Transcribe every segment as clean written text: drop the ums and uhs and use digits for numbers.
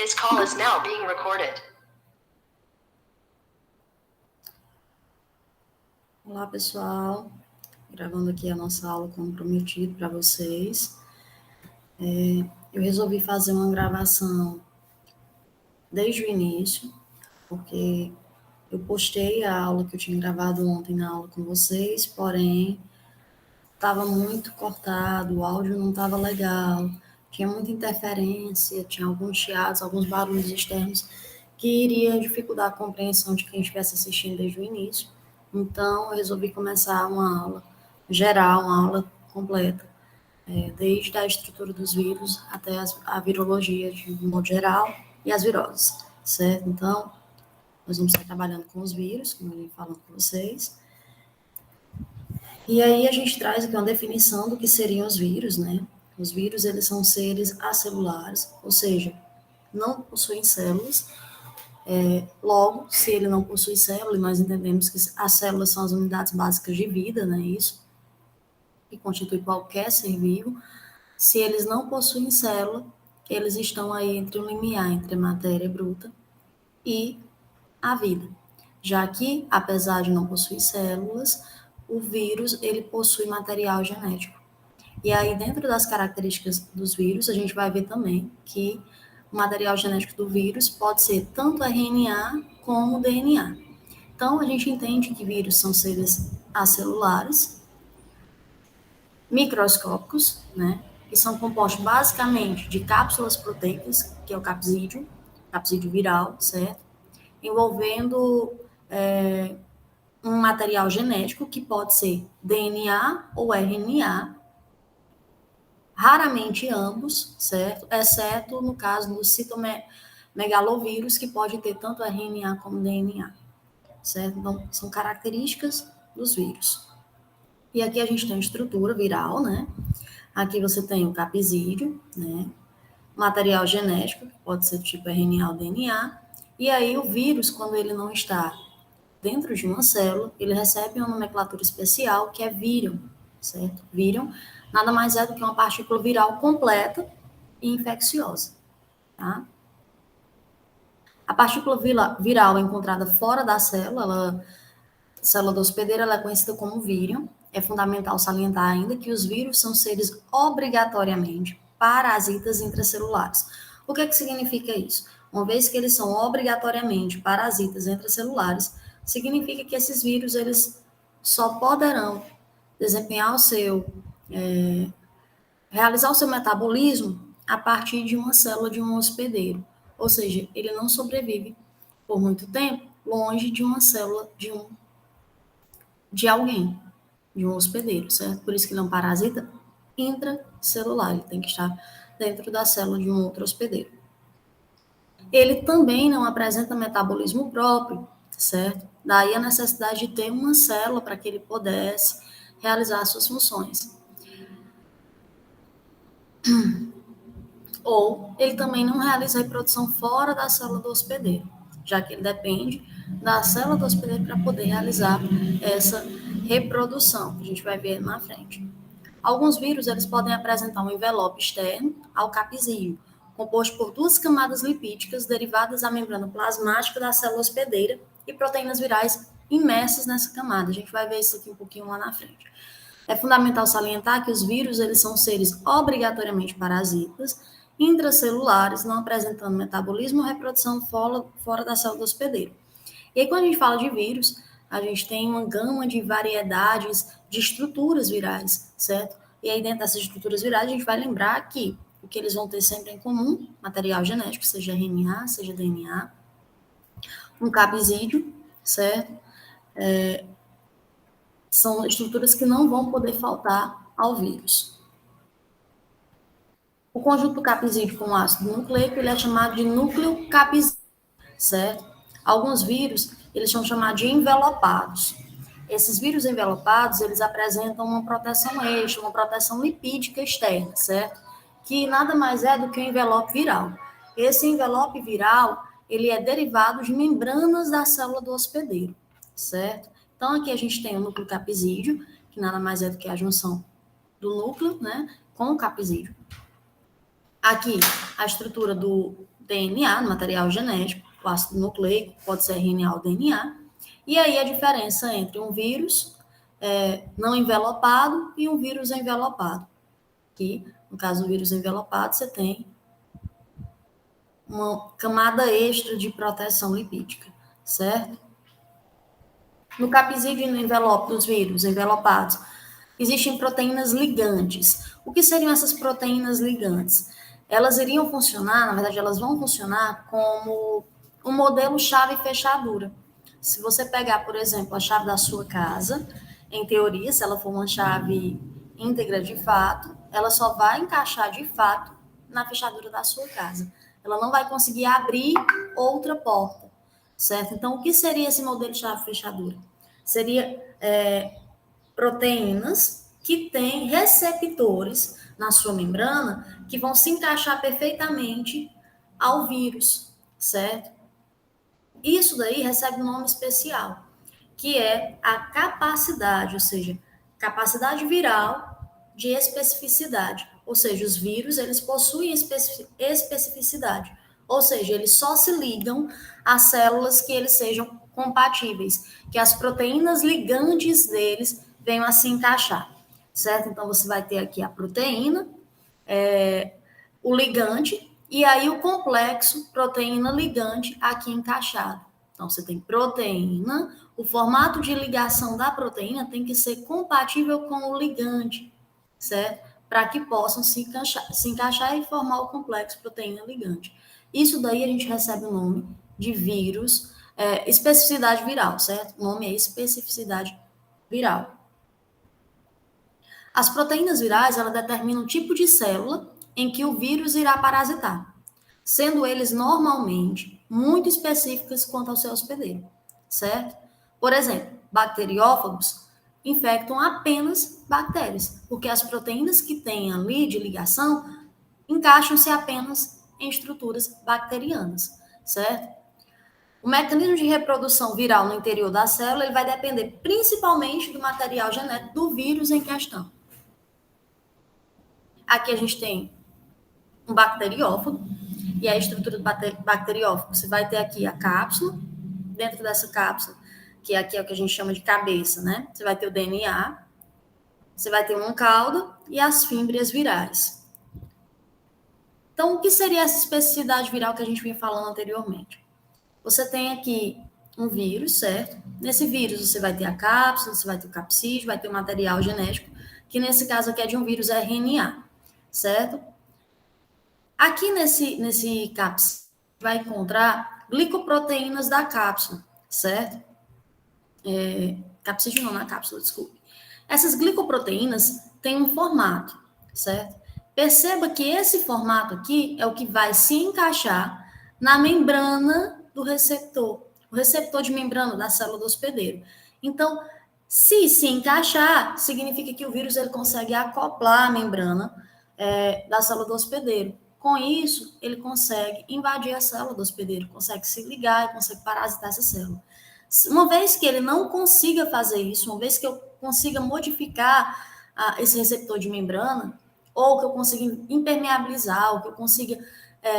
This call is now being recorded. Olá, pessoal. Gravando aqui a nossa aula como prometido para vocês. Eu resolvi fazer uma gravação desde o início, porque eu postei a aula que eu tinha gravado ontem na aula com vocês, porém estava muito cortado, o áudio não estava legal, tinha muita interferência, tinha alguns chiados, alguns barulhos externos que iria dificultar a compreensão de quem estivesse assistindo desde o início. Então, eu resolvi começar uma aula geral, uma aula completa, desde a estrutura dos vírus até a virologia de modo geral e as viroses, certo? Então, nós vamos estar trabalhando com os vírus, como eu vim falando com vocês. E aí a gente traz aqui uma definição do que seriam os vírus, né? Os vírus, eles são seres acelulares, ou seja, não possuem células. Logo, se ele não possui célula, nós entendemos que as células são as unidades básicas de vida, né? Isso, que constitui qualquer ser vivo. Se eles não possuem célula, eles estão aí entre o limiar entre a matéria bruta e a vida. Já que, apesar de não possuir células, o vírus, ele possui material genético. E aí, dentro das características dos vírus, a gente vai ver também que o material genético do vírus pode ser tanto RNA como DNA. Então, a gente entende que vírus são seres acelulares, microscópicos, né, que são compostos basicamente de cápsulas proteicas, que é o capsídeo viral, certo? Envolvendo um material genético que pode ser DNA ou RNA, raramente ambos, certo? Exceto no caso do citomegalovírus, que pode ter tanto RNA como DNA, certo? Então, são características dos vírus. E aqui a gente tem a estrutura viral, né? Aqui você tem o capsídeo, né? Material genético, que pode ser tipo RNA ou DNA. E aí o vírus, quando ele não está dentro de uma célula, ele recebe uma nomenclatura especial que é vírion, certo? Vírion nada mais é do que uma partícula viral completa e infecciosa, tá? A partícula viral encontrada fora da célula, a célula do hospedeiro, ela é conhecida como vírion. É fundamental salientar ainda que os vírus são seres obrigatoriamente parasitas intracelulares. O que é que significa isso? Uma vez que eles são obrigatoriamente parasitas intracelulares, significa que esses vírus, eles só poderão desempenhar realizar o seu metabolismo a partir de uma célula de um hospedeiro. Ou seja, ele não sobrevive por muito tempo longe de uma célula de alguém, de um hospedeiro, certo? Por isso que ele é um parasita intracelular, ele tem que estar dentro da célula de um outro hospedeiro. Ele também não apresenta metabolismo próprio, certo? Daí a necessidade de ter uma célula para que ele pudesse realizar suas funções. Ou ele também não realiza a reprodução fora da célula do hospedeiro, já que ele depende da célula do hospedeiro para poder realizar essa reprodução, que a gente vai ver na frente. Alguns vírus, eles podem apresentar um envelope externo ao capsídeo, composto por duas camadas lipídicas derivadas da membrana plasmática da célula hospedeira e proteínas virais imersas nessa camada. A gente vai ver isso aqui um pouquinho lá na frente. É fundamental salientar que os vírus, eles são seres obrigatoriamente parasitas, intracelulares, não apresentando metabolismo ou reprodução fora da célula do hospedeiro. E aí, quando a gente fala de vírus, a gente tem uma gama de variedades de estruturas virais, certo? E aí, dentro dessas estruturas virais, a gente vai lembrar que o que eles vão ter sempre em comum, material genético, seja RNA, seja DNA, um capsídeo, certo? São estruturas que não vão poder faltar ao vírus. O conjunto do capsídeo com ácido nucleico, ele é chamado de núcleo capsídeo, certo? Alguns vírus, eles são chamados de envelopados. Esses vírus envelopados, eles apresentam uma proteção extra, uma proteção lipídica externa, certo? Que nada mais é do que um envelope viral. Esse envelope viral, ele é derivado de membranas da célula do hospedeiro, certo? Então, aqui a gente tem o núcleo capsídeo, que nada mais é do que a junção do núcleo, né, com o capsídeo. aqui a estrutura do DNA, no material genético, o ácido nucleico, pode ser RNA ou DNA, e aí a diferença entre um vírus não envelopado e um vírus envelopado. Aqui, no caso do vírus envelopado, você tem uma camada extra de proteção lipídica, certo? No capsídeo e no envelope dos vírus envelopados, existem proteínas ligantes. O que seriam essas proteínas ligantes? Elas iriam funcionar, na verdade, elas vão funcionar como um modelo chave e fechadura. Se você pegar, por exemplo, a chave da sua casa, em teoria, se ela for uma chave íntegra de fato, ela só vai encaixar de fato na fechadura da sua casa. Ela não vai conseguir abrir outra porta, certo? Então, o que seria esse modelo chave-fechadura? Seria proteínas que têm receptores na sua membrana que vão se encaixar perfeitamente ao vírus, certo? Isso daí recebe um nome especial, que é a capacidade, ou seja, capacidade viral de especificidade. Ou seja, os vírus, eles possuem especificidade. Ou seja, eles só se ligam a células que eles sejam compatíveis, que as proteínas ligantes deles venham a se encaixar, certo? Então, você vai ter aqui a proteína, o ligante, e aí o complexo proteína-ligante aqui encaixado. Então, você tem proteína, o formato de ligação da proteína tem que ser compatível com o ligante, certo? Para que possam se encaixar e formar o complexo proteína-ligante. Isso daí a gente recebe o nome de vírus, especificidade viral, certo? O nome é especificidade viral. As proteínas virais, elas determinam o tipo de célula em que o vírus irá parasitar, sendo eles normalmente muito específicas quanto ao seu hospedeiro, certo? Por exemplo, bacteriófagos infectam apenas bactérias, porque as proteínas que têm ali de ligação encaixam-se apenas em estruturas bacterianas, certo? O mecanismo de reprodução viral no interior da célula ele vai depender principalmente do material genético do vírus em questão. Aqui a gente tem um bacteriófago, e a estrutura do bacteriófago, você vai ter aqui a cápsula, dentro dessa cápsula, que aqui é o que a gente chama de cabeça, né? Você vai ter o DNA, você vai ter uma cauda e as fímbrias virais. Então, o que seria essa especificidade viral que a gente vinha falando anteriormente? Você tem aqui um vírus, certo? Nesse vírus você vai ter a cápsula, você vai ter o capsídeo, vai ter o material genético, que nesse caso aqui é de um vírus RNA, certo? Aqui nesse cápsula, vai encontrar glicoproteínas da cápsula, certo? Capsídeo não, na cápsula, desculpe. Essas glicoproteínas têm um formato, certo? Perceba que esse formato aqui é o que vai se encaixar na membrana do receptor, o receptor de membrana da célula do hospedeiro. Então, se encaixar, significa que o vírus ele consegue acoplar a membrana da célula do hospedeiro. Com isso, ele consegue invadir a célula do hospedeiro, consegue se ligar e consegue parasitar essa célula. Uma vez que ele não consiga fazer isso, uma vez que eu consiga modificar esse receptor de membrana, ou que eu consiga impermeabilizar, ou que eu consiga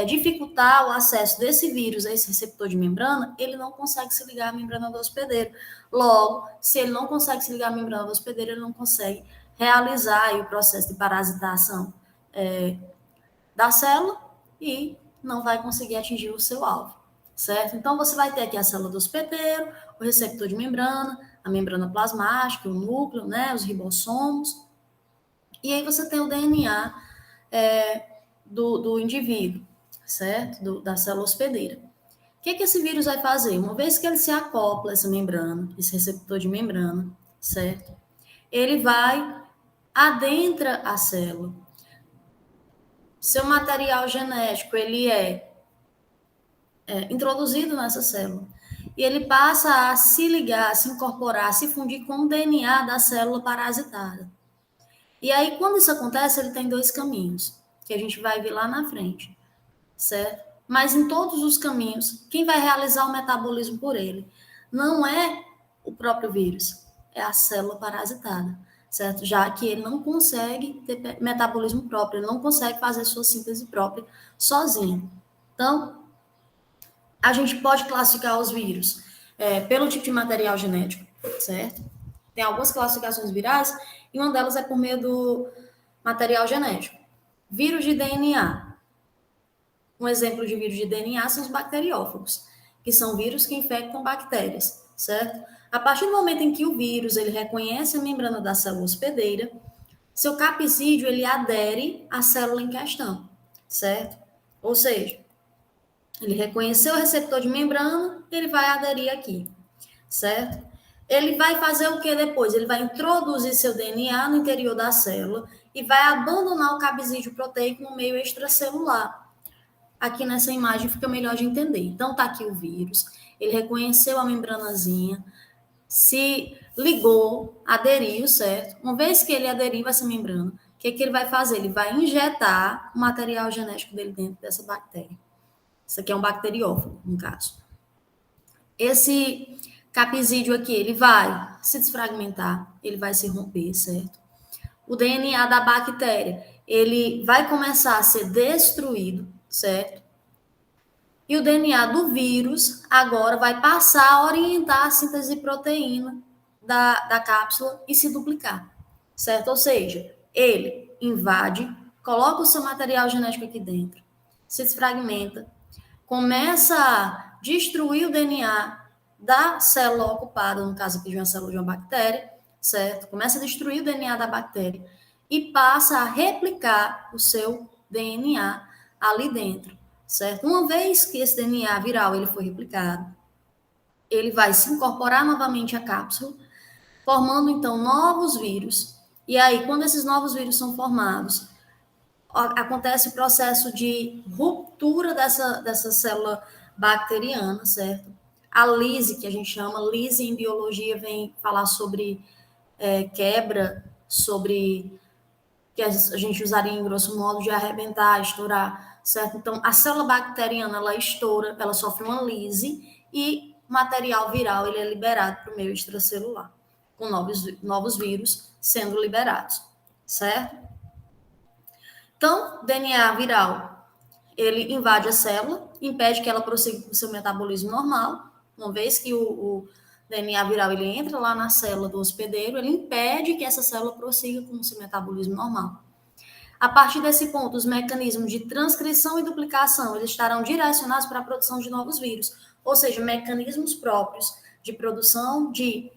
dificultar o acesso desse vírus a esse receptor de membrana, ele não consegue se ligar à membrana do hospedeiro. Logo, se ele não consegue se ligar à membrana do hospedeiro, ele não consegue realizar aí o processo de parasitação da célula e não vai conseguir atingir o seu alvo, certo? Então, você vai ter aqui a célula do hospedeiro, o receptor de membrana, a membrana plasmática, o núcleo, né, os ribossomos, e aí você tem o DNA do indivíduo, certo? Da célula hospedeira. O que esse vírus vai fazer? Uma vez que ele se acopla a essa membrana, esse receptor de membrana, certo? Ele vai adentra a célula. Seu material genético, ele é introduzido nessa célula. E ele passa a se ligar, a se incorporar, a se fundir com o DNA da célula parasitada. E aí, quando isso acontece, ele tem dois caminhos, que a gente vai ver lá na frente, certo? Mas em todos os caminhos, quem vai realizar o metabolismo por ele não é o próprio vírus, é a célula parasitada. certo? Já que ele não consegue ter metabolismo próprio, ele não consegue fazer sua síntese própria sozinho. Então, a gente pode classificar os vírus pelo tipo de material genético, certo? Tem algumas classificações virais, e uma delas é por meio do material genético. Vírus de DNA. Um exemplo de vírus de DNA são os bacteriófagos, que são vírus que infectam bactérias, certo? A partir do momento em que o vírus ele reconhece a membrana da célula hospedeira, seu capsídeo ele adere à célula em questão, certo? Ou seja, ele reconheceu o receptor de membrana, ele vai aderir aqui, certo? Ele vai fazer o que depois? Ele vai introduzir seu DNA no interior da célula e vai abandonar o capsídeo proteico no meio extracelular. Aqui nessa imagem fica melhor de entender. Então, tá aqui o vírus, ele reconheceu a membranazinha, se ligou, aderiu, certo? Uma vez que ele aderiu a essa membrana, o que ele vai fazer? Ele vai injetar o material genético dele dentro dessa bactéria. Isso aqui é um bacteriófago, no caso. Esse capsídeo aqui, ele vai se desfragmentar, ele vai se romper, certo? O DNA da bactéria, ele vai começar a ser destruído, certo? E o DNA do vírus agora vai passar a orientar a síntese de proteína da cápsula e se duplicar, certo? Ou seja, ele invade, coloca o seu material genético aqui dentro, se desfragmenta, começa a destruir o DNA da célula ocupada, no caso aqui de uma célula de uma bactéria, certo? Começa a destruir o DNA da bactéria e passa a replicar o seu DNA ali dentro, certo? Uma vez que esse DNA viral ele foi replicado, ele vai se incorporar novamente à cápsula, formando então novos vírus. E aí, quando esses novos vírus são formados, acontece o processo de ruptura dessa célula bacteriana, certo? A lise, que a gente chama, lise em biologia vem falar sobre quebra, sobre que a gente usaria em grosso modo de arrebentar, estourar, certo? Então, a célula bacteriana, ela estoura, ela sofre uma lise e o material viral ele é liberado para o meio extracelular, com novos vírus sendo liberados, certo? Então, DNA viral, ele invade a célula, impede que ela prossiga com o seu metabolismo normal. Uma vez que o DNA viral ele entra lá na célula do hospedeiro, ele impede que essa célula prossiga com o seu metabolismo normal. A partir desse ponto, os mecanismos de transcrição e duplicação eles estarão direcionados para a produção de novos vírus, ou seja, mecanismos próprios de produção de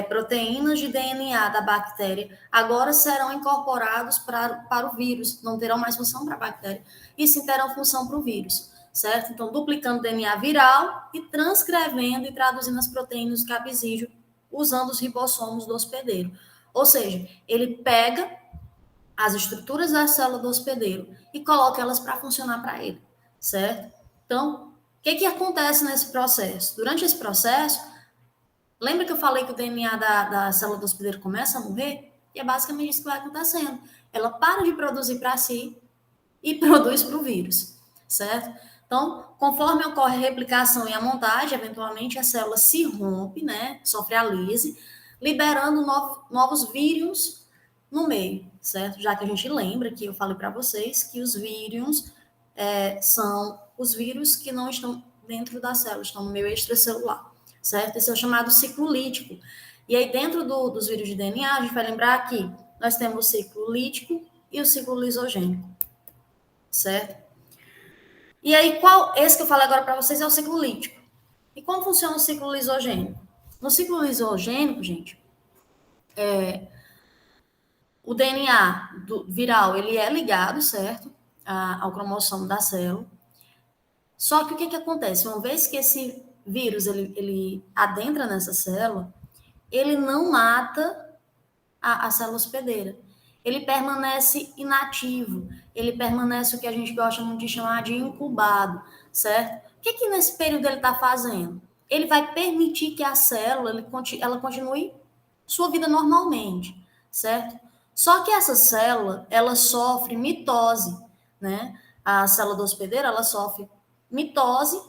proteínas de DNA da bactéria agora serão incorporados para o vírus, não terão mais função para a bactéria, e sim terão função para o vírus, certo? Então, duplicando o DNA viral e transcrevendo e traduzindo as proteínas do capsídeo usando os ribossomos do hospedeiro. Ou seja, ele pega as estruturas da célula do hospedeiro e coloca elas para funcionar para ele, certo? Então, o que acontece nesse processo? Durante esse processo, lembra que eu falei que o DNA da célula do hospedeiro começa a morrer? E é basicamente isso que vai acontecendo. Ela para de produzir para si e produz para o vírus, certo? Então, conforme ocorre a replicação e a montagem, eventualmente a célula se rompe, né? Sofre a lise, liberando novos vírions no meio, certo? Já que a gente lembra que eu falei para vocês que os vírions são os vírus que não estão dentro da célula, estão no meio extracelular, certo? Esse é o chamado ciclo lítico. E aí, dentro dos vírus de DNA, a gente vai lembrar que nós temos o ciclo lítico e o ciclo lisogênico, certo? E aí, esse que eu falei agora para vocês é o ciclo lítico. E como funciona o ciclo lisogênico? No ciclo lisogênico, gente, o DNA viral, ele é ligado, certo? Ao cromossomo da célula. Só que o que acontece? Uma vez que esse vírus, ele adentra nessa célula, ele não mata a célula hospedeira. Ele permanece inativo, ele permanece o que a gente gosta muito de chamar de incubado, certo? O que nesse período ele está fazendo? Ele vai permitir que a célula ela continue sua vida normalmente, certo? Só que essa célula, ela sofre mitose, né? A célula do hospedeiro, ela sofre mitose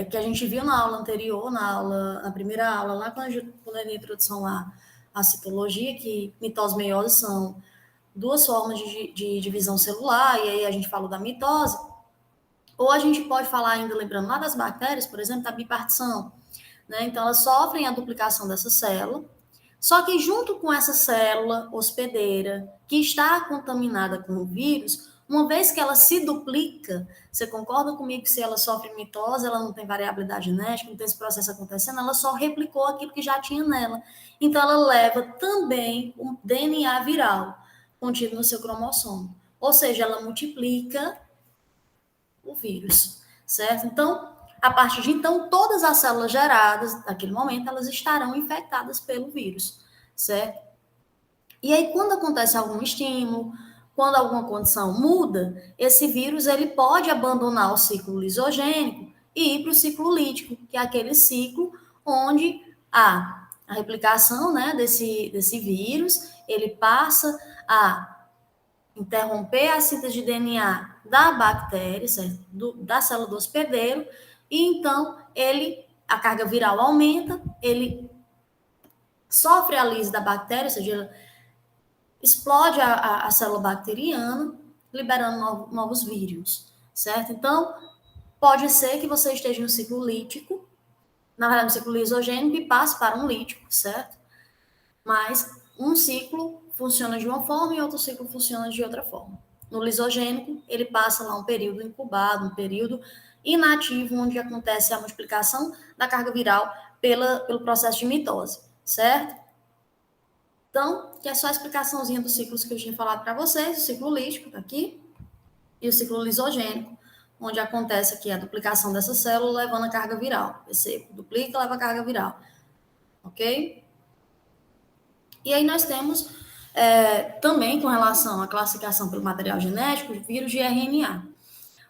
que a gente viu na aula anterior, na primeira aula, lá quando eu dei a introdução lá a citologia, que mitose e meiose são duas formas de divisão celular, e aí a gente falou da mitose. Ou a gente pode falar ainda, lembrando lá das bactérias, por exemplo, da bipartição, né? Então, elas sofrem a duplicação dessa célula, só que junto com essa célula hospedeira, que está contaminada com o vírus, uma vez que ela se duplica, você concorda comigo que se ela sofre mitose, ela não tem variabilidade genética, não tem esse processo acontecendo, ela só replicou aquilo que já tinha nela. Então, ela leva também um DNA viral contido no seu cromossomo. Ou seja, ela multiplica o vírus, certo? Então, a partir de então, todas as células geradas naquele momento, elas estarão infectadas pelo vírus, certo? E aí, quando acontece algum estímulo, quando alguma condição muda, esse vírus ele pode abandonar o ciclo lisogênico e ir para o ciclo lítico, que é aquele ciclo onde a replicação, né, desse vírus, ele passa a interromper a síntese de DNA da bactéria, certo? Da célula do hospedeiro, e então a carga viral aumenta, ele sofre a lise da bactéria, ou seja, explode a célula bacteriana, liberando novos vírus, certo? Então, pode ser que você esteja no ciclo lítico, na verdade, no ciclo lisogênico, e passe para um lítico, certo? Mas um ciclo funciona de uma forma e outro ciclo funciona de outra forma. No lisogênico, ele passa lá um período incubado, um período inativo, onde acontece a multiplicação da carga viral pelo processo de mitose, certo? Então, que é só a explicaçãozinha dos ciclos que eu tinha falado para vocês, o ciclo lítico, tá aqui, e o ciclo lisogênico, onde acontece aqui a duplicação dessa célula, levando a carga viral. Esse duplica, leva a carga viral, ok? E aí nós temos também, com relação à classificação pelo material genético, vírus de RNA.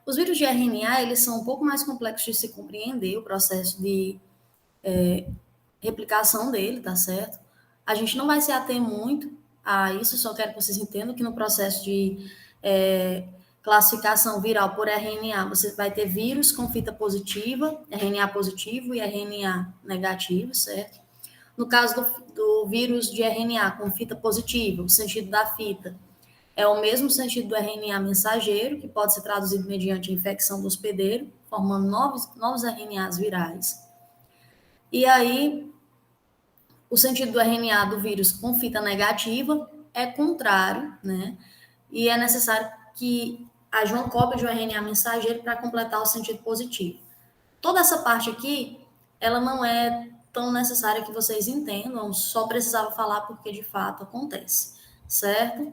Os vírus de RNA, eles são um pouco mais complexos de se compreender, o processo de replicação dele, tá certo? A gente não vai se ater muito a isso, só quero que vocês entendam que no processo de classificação viral por RNA, você vai ter vírus com fita positiva, RNA positivo e RNA negativo, certo? No caso do vírus de RNA com fita positiva, o sentido da fita é o mesmo sentido do RNA mensageiro, que pode ser traduzido mediante a infecção do hospedeiro, formando novos RNAs virais. E aí, o sentido do RNA do vírus com fita negativa é contrário, né? E é necessário que haja uma cópia de um RNA mensageiro para completar o sentido positivo. Toda essa parte aqui, ela não é tão necessária que vocês entendam, só precisava falar porque de fato acontece, certo?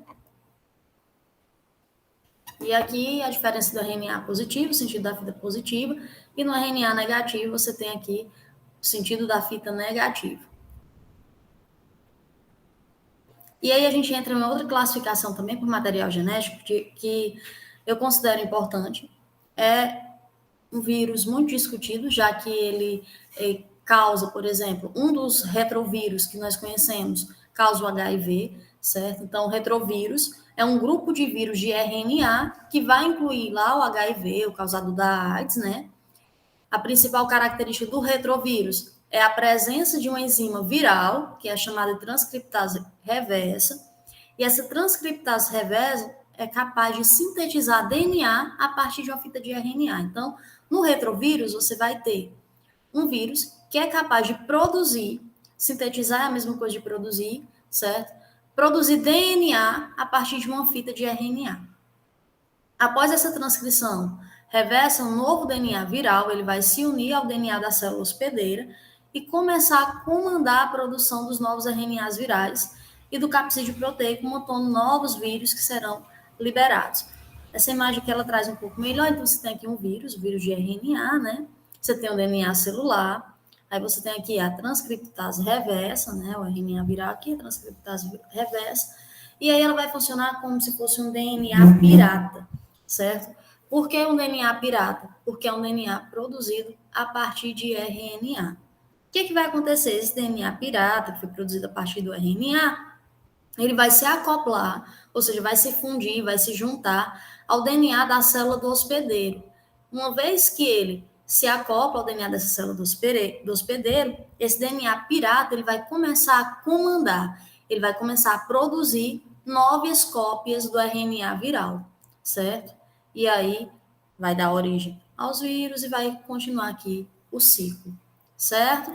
E aqui a diferença do RNA positivo, o sentido da fita positiva, e no RNA negativo você tem aqui o sentido da fita negativa. E aí a gente entra em uma outra classificação também por material genético que eu considero importante. É um vírus muito discutido, já que ele causa, por exemplo, um dos retrovírus que nós conhecemos, causa o HIV, certo? Então, o retrovírus é um grupo de vírus de RNA que vai incluir lá o HIV, o causador da AIDS, né? A principal característica do retrovírus é a presença de uma enzima viral, que é chamada de transcriptase reversa, e essa transcriptase reversa é capaz de sintetizar DNA a partir de uma fita de RNA. Então, no retrovírus, você vai ter um vírus que é capaz de produzir, sintetizar é a mesma coisa de produzir, certo? Produzir DNA a partir de uma fita de RNA. Após essa transcrição reversa, um novo DNA viral, ele vai se unir ao DNA da célula hospedeira e começar a comandar a produção dos novos RNAs virais e do capsídeo proteico, montando novos vírus que serão liberados. Essa imagem que ela traz um pouco melhor, então você tem aqui um vírus, o vírus de RNA, né? Você tem o DNA celular, aí você tem aqui a transcriptase reversa, né? O RNA viral aqui, a transcriptase reversa, e aí ela vai funcionar como se fosse um DNA pirata, certo? Por que um DNA pirata? Porque é um DNA produzido a partir de RNA. O que vai acontecer? Esse DNA pirata, que foi produzido a partir do RNA, ele vai se acoplar, ou seja, vai se fundir, vai se juntar ao DNA da célula do hospedeiro. Uma vez que ele se acopla ao DNA dessa célula do hospedeiro, esse DNA pirata ele vai começar a comandar, ele vai começar a produzir novas cópias do RNA viral, certo? E aí vai dar origem aos vírus e vai continuar aqui o ciclo, certo?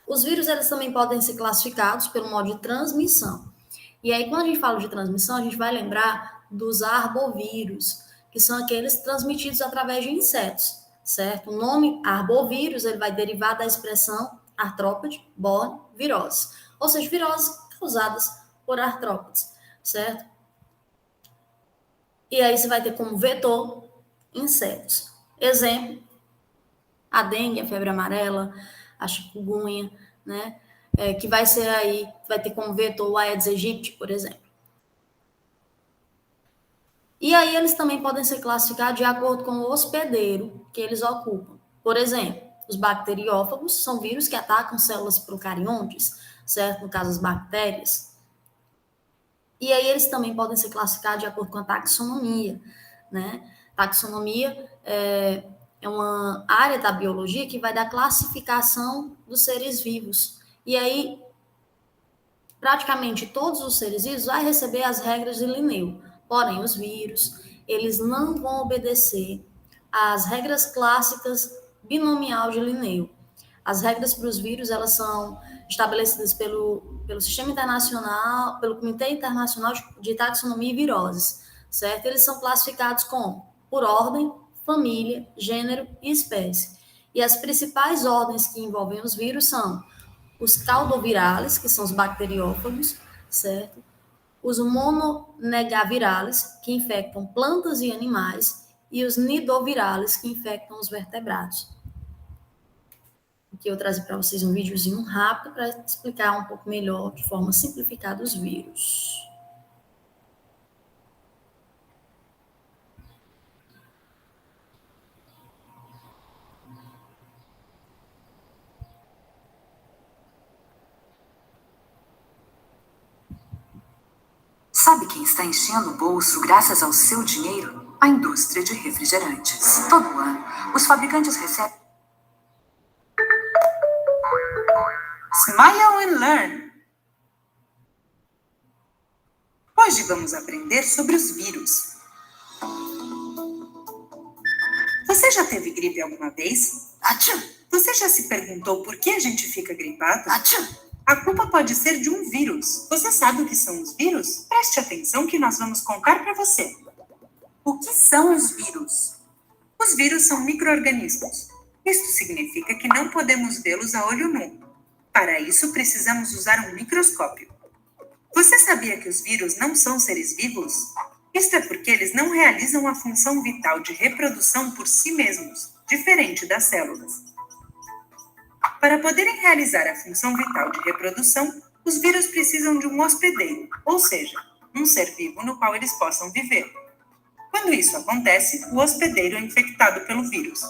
Os vírus eles também podem ser classificados pelo modo de transmissão. E aí, quando a gente fala de transmissão, a gente vai lembrar dos arbovírus, que são aqueles transmitidos através de insetos, certo? O nome arbovírus ele vai derivar da expressão artrópode, borne, virose, ou seja, viroses causadas por artrópodes, certo? E aí você vai ter como vetor insetos. Exemplo, a dengue, a febre amarela, a chikungunya, né? Que vai ser aí, vai ter como vetor o Aedes aegypti, por exemplo. E aí eles também podem ser classificados de acordo com o hospedeiro que eles ocupam. Por exemplo, os bacteriófagos são vírus que atacam células procariontes, certo? No caso, as bactérias. E aí eles também podem ser classificados de acordo com a taxonomia, né? Taxonomia é uma área da biologia que vai dar classificação dos seres vivos. E aí, praticamente todos os seres vivos vão receber as regras de Linneu. Porém, os vírus, eles não vão obedecer às regras clássicas binomial de Linneu. As regras para os vírus, elas são estabelecidas pelo Sistema Internacional, pelo Comitê Internacional de Taxonomia e Viroses, certo? Eles são classificados como por ordem, família, gênero e espécie. E as principais ordens que envolvem os vírus são os caudovirales, que são os bacteriófagos, certo? Os mononegavirales, que infectam plantas e animais, e os nidovirales, que infectam os vertebrados. Aqui eu trago para vocês um videozinho rápido para explicar um pouco melhor, de forma simplificada, os vírus. Sabe quem está enchendo o bolso graças ao seu dinheiro? A indústria de refrigerantes. Todo ano, os fabricantes recebem. Smile and Learn. Hoje vamos aprender sobre os vírus. Você já teve gripe alguma vez? Atchum! Você já se perguntou por que a gente fica gripado? Atchum! A culpa pode ser de um vírus. Você sabe o que são os vírus? Preste atenção que nós vamos contar para você. O que são os vírus? Os vírus são micro-organismos. Isto significa que não podemos vê-los a olho nu. Para isso, precisamos usar um microscópio. Você sabia que os vírus não são seres vivos? Isto é porque eles não realizam a função vital de reprodução por si mesmos, diferente das células. Para poderem realizar a função vital de reprodução, os vírus precisam de um hospedeiro, ou seja, um ser vivo no qual eles possam viver. Quando isso acontece, o hospedeiro é infectado pelo vírus.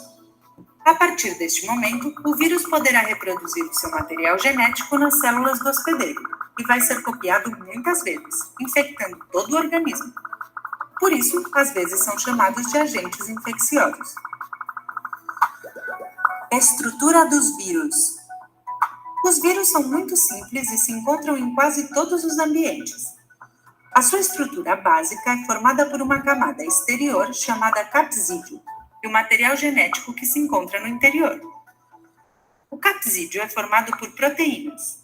A partir deste momento, o vírus poderá reproduzir o seu material genético nas células do hospedeiro e vai ser copiado muitas vezes, infectando todo o organismo. Por isso, às vezes são chamados de agentes infecciosos. Estrutura dos vírus. Os vírus são muito simples e se encontram em quase todos os ambientes. A sua estrutura básica é formada por uma camada exterior chamada capsídeo e o material genético que se encontra no interior. O capsídeo é formado por proteínas.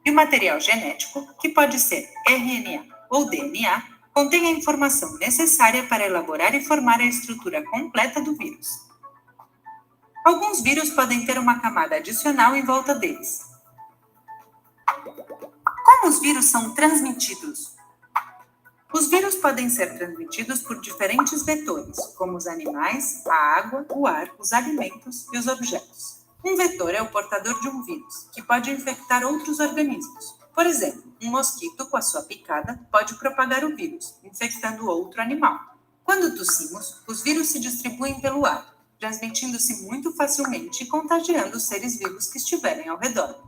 E o material genético, que pode ser RNA ou DNA, contém a informação necessária para elaborar e formar a estrutura completa do vírus. Alguns vírus podem ter uma camada adicional em volta deles. Como os vírus são transmitidos? Os vírus podem ser transmitidos por diferentes vetores, como os animais, a água, o ar, os alimentos e os objetos. Um vetor é o portador de um vírus, que pode infectar outros organismos. Por exemplo, um mosquito com a sua picada pode propagar o vírus, infectando outro animal. Quando tossimos, os vírus se distribuem pelo ar, transmitindo-se muito facilmente e contagiando os seres vivos que estiverem ao redor.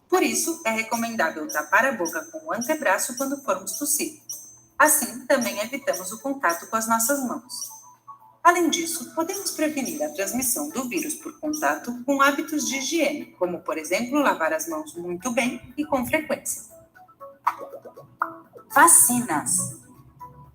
Por isso, é recomendável tapar a boca com o antebraço quando formos tossir. Assim, também evitamos o contato com as nossas mãos. Além disso, podemos prevenir a transmissão do vírus por contato com hábitos de higiene, como, por exemplo, lavar as mãos muito bem e com frequência. Vacinas.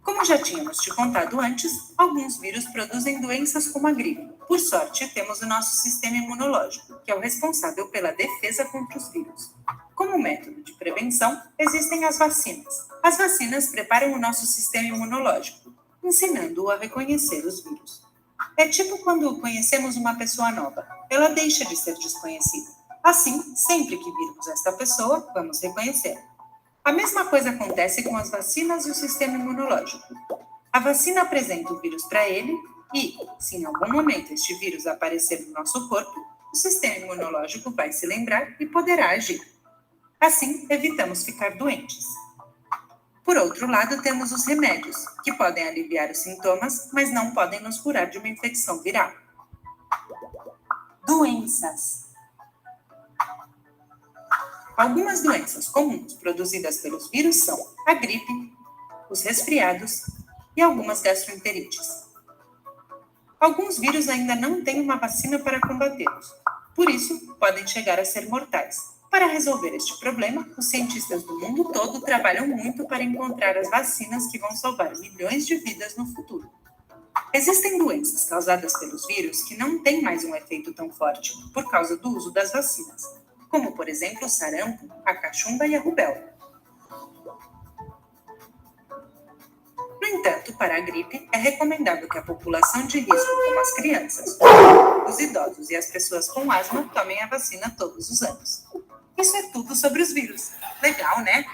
Como já tínhamos te contado antes, alguns vírus produzem doenças como a gripe. Por sorte, temos o nosso sistema imunológico, que é o responsável pela defesa contra os vírus. Como método de prevenção, existem as vacinas. As vacinas preparam o nosso sistema imunológico, ensinando-o a reconhecer os vírus. É tipo quando conhecemos uma pessoa nova, ela deixa de ser desconhecida. Assim, sempre que virmos esta pessoa, vamos reconhecer. A mesma coisa acontece com as vacinas e o sistema imunológico. A vacina apresenta o vírus para ele e, se em algum momento este vírus aparecer no nosso corpo, o sistema imunológico vai se lembrar e poderá agir. Assim, evitamos ficar doentes. Por outro lado, temos os remédios, que podem aliviar os sintomas, mas não podem nos curar de uma infecção viral. Doenças. Algumas doenças comuns produzidas pelos vírus são a gripe, os resfriados e algumas gastroenterites. Alguns vírus ainda não têm uma vacina para combatê-los, por isso podem chegar a ser mortais. Para resolver este problema, os cientistas do mundo todo trabalham muito para encontrar as vacinas que vão salvar milhões de vidas no futuro. Existem doenças causadas pelos vírus que não têm mais um efeito tão forte por causa do uso das vacinas, como, por exemplo, o sarampo, a cachumba e a rubéola. No entanto, para a gripe, é recomendável que a população de risco, como as crianças, os idosos e as pessoas com asma, tomem a vacina todos os anos. Isso é tudo sobre os vírus. Legal, né?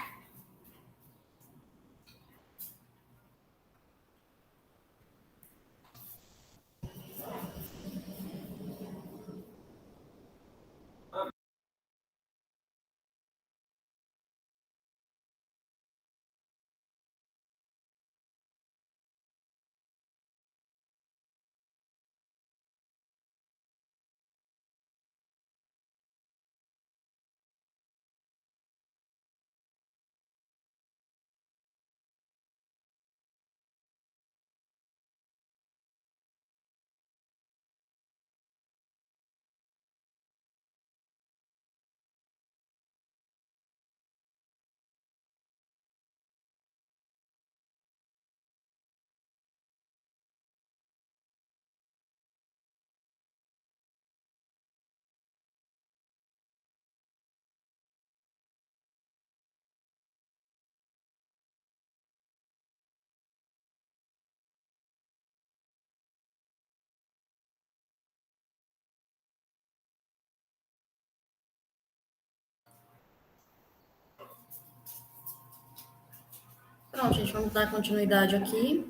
Pronto, gente, vamos dar continuidade aqui.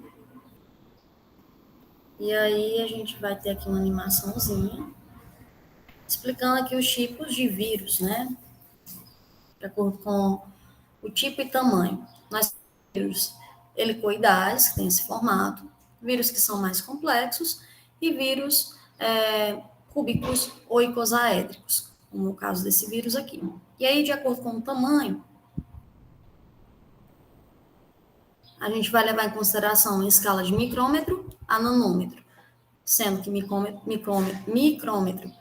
E aí a gente vai ter aqui uma animaçãozinha explicando aqui os tipos de vírus, né? De acordo com o tipo e tamanho. Nós temos vírus helicoidais, que tem esse formato, vírus que são mais complexos, e vírus cúbicos ou icosaédricos, como o caso desse vírus aqui. E aí, de acordo com o tamanho, a gente vai levar em consideração em escala de micrômetro a nanômetro, sendo que micrômetro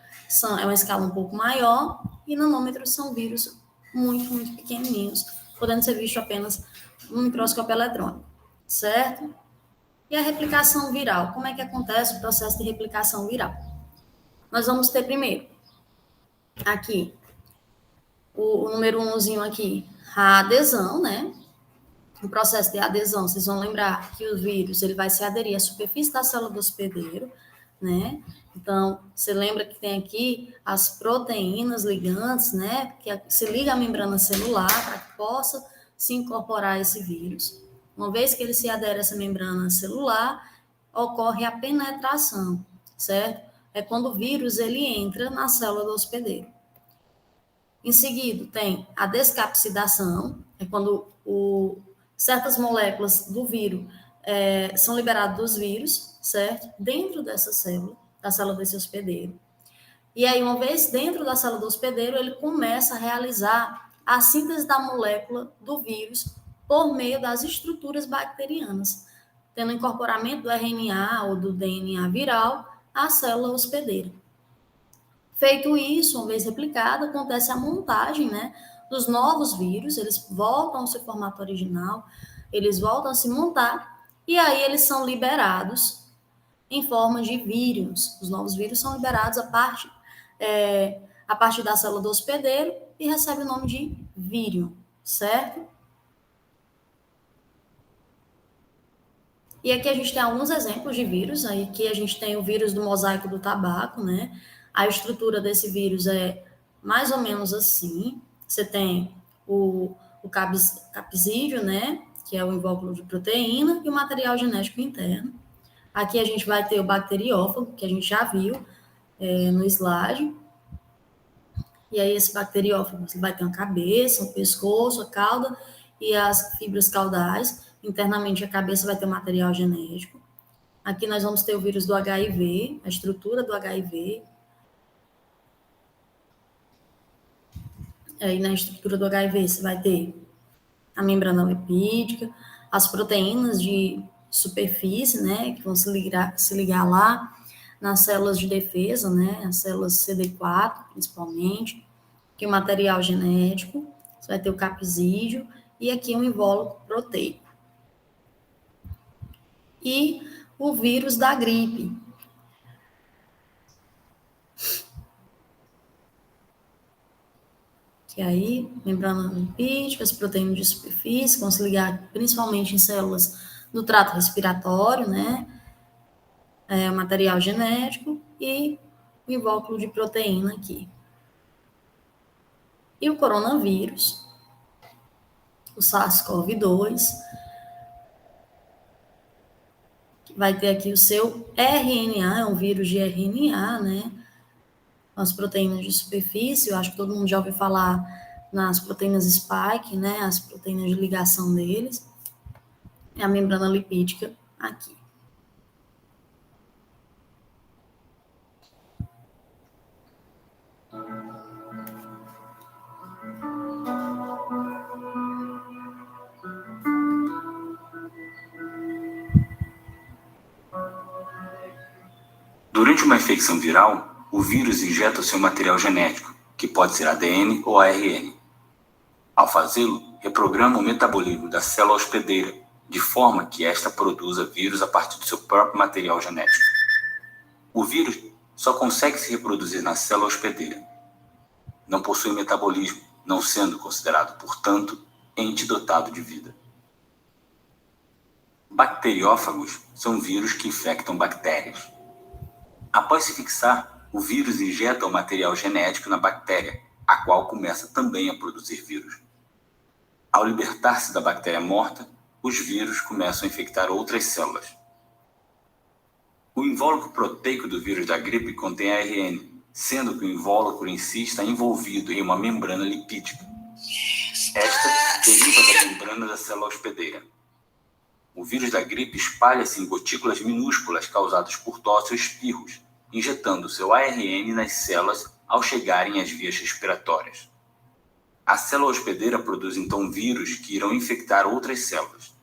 é uma escala um pouco maior e nanômetros são vírus muito, muito pequenininhos, podendo ser visto apenas no microscópio eletrônico, certo? E a replicação viral, como é que acontece o processo de replicação viral? Nós vamos ter primeiro, aqui, o número 1zinho aqui, a adesão, né? O processo de adesão, vocês vão lembrar que o vírus ele vai se aderir à superfície da célula do hospedeiro, né? Então, você lembra que tem aqui as proteínas ligantes, né? Que se liga à membrana celular para que possa se incorporar esse vírus. Uma vez que ele se adere a essa membrana celular, ocorre a penetração, certo? É quando o vírus ele entra na célula do hospedeiro. Em seguida, tem a descapsidação, é quando certas moléculas do vírus são liberadas dos vírus, certo? Dentro dessa célula, da célula desse hospedeiro. E aí, uma vez dentro da célula do hospedeiro, ele começa a realizar a síntese da molécula do vírus por meio das estruturas bacterianas, tendo incorporamento do RNA ou do DNA viral à célula hospedeira. Feito isso, uma vez replicado, acontece a montagem, né, dos novos vírus, eles voltam ao seu formato original, eles voltam a se montar, e aí eles são liberados em forma de vírions. Os novos vírus são liberados a partir da célula do hospedeiro e recebe o nome de vírion, certo? E aqui a gente tem alguns exemplos de vírus. Aqui a gente tem o vírus do mosaico do tabaco, né? A estrutura desse vírus é mais ou menos assim. Você tem o capsídeo, né? Que é o invólucro de proteína, e o material genético interno. Aqui a gente vai ter o bacteriófago, que a gente já viu no slide. E aí esse bacteriófago vai ter uma cabeça, um pescoço, a cauda e as fibras caudais. Internamente a cabeça vai ter o material genético. Aqui nós vamos ter o vírus do HIV, a estrutura do HIV. Aí na estrutura do HIV você vai ter a membrana lipídica, as proteínas de superfície, né, que vão se ligar lá nas células de defesa, né, as células CD4, principalmente, que é o material genético, você vai ter o capsídeo, e aqui um invólucro proteico. E o vírus da gripe. Que aí, membrana lipídica, as proteínas de superfície, vão se ligar principalmente em células do trato respiratório, né? O material genético e o invólucro de proteína aqui. E o coronavírus, o SARS-CoV-2, que vai ter aqui o seu RNA, é um vírus de RNA, né? As proteínas de superfície, eu acho que todo mundo já ouviu falar nas proteínas spike, né? As proteínas de ligação deles. E a membrana lipídica aqui. Durante uma infecção viral, o vírus injeta o seu material genético, que pode ser ADN ou ARN. Ao fazê-lo, reprograma o metabolismo da célula hospedeira, de forma que esta produza vírus a partir do seu próprio material genético. O vírus só consegue se reproduzir na célula hospedeira. Não possui metabolismo, não sendo considerado, portanto, ente dotado de vida. Bacteriófagos são vírus que infectam bactérias. Após se fixar, o vírus injeta o material genético na bactéria, a qual começa também a produzir vírus. Ao libertar-se da bactéria morta, os vírus começam a infectar outras células. O invólucro proteico do vírus da gripe contém ARN, sendo que o invólucro em si está envolvido em uma membrana lipídica. Esta deriva da membrana da célula hospedeira. O vírus da gripe espalha-se em gotículas minúsculas causadas por tosse ou espirros, injetando seu ARN nas células ao chegarem às vias respiratórias. A célula hospedeira produz então vírus que irão infectar outras células.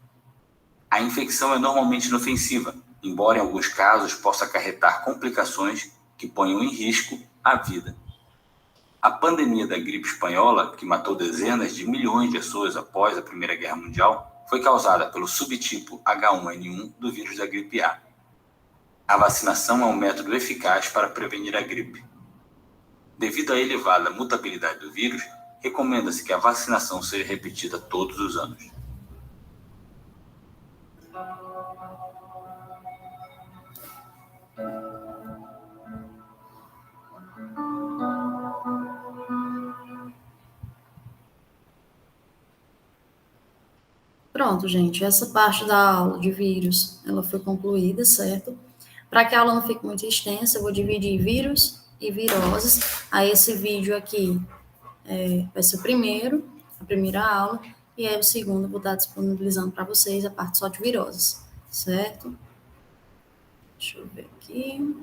A infecção é normalmente inofensiva, embora em alguns casos possa acarretar complicações que ponham em risco a vida. A pandemia da gripe espanhola, que matou dezenas de milhões de pessoas após a Primeira Guerra Mundial, foi causada pelo subtipo H1N1 do vírus da gripe A. A vacinação é um método eficaz para prevenir a gripe. Devido à elevada mutabilidade do vírus, recomenda-se que a vacinação seja repetida todos os anos. Pronto, gente, essa parte da aula de vírus, ela foi concluída, certo? Para que a aula não fique muito extensa, eu vou dividir vírus e viroses. Aí esse vídeo aqui vai ser a primeira aula, e aí o segundo eu vou estar disponibilizando para vocês a parte só de viroses, certo? Deixa eu ver aqui.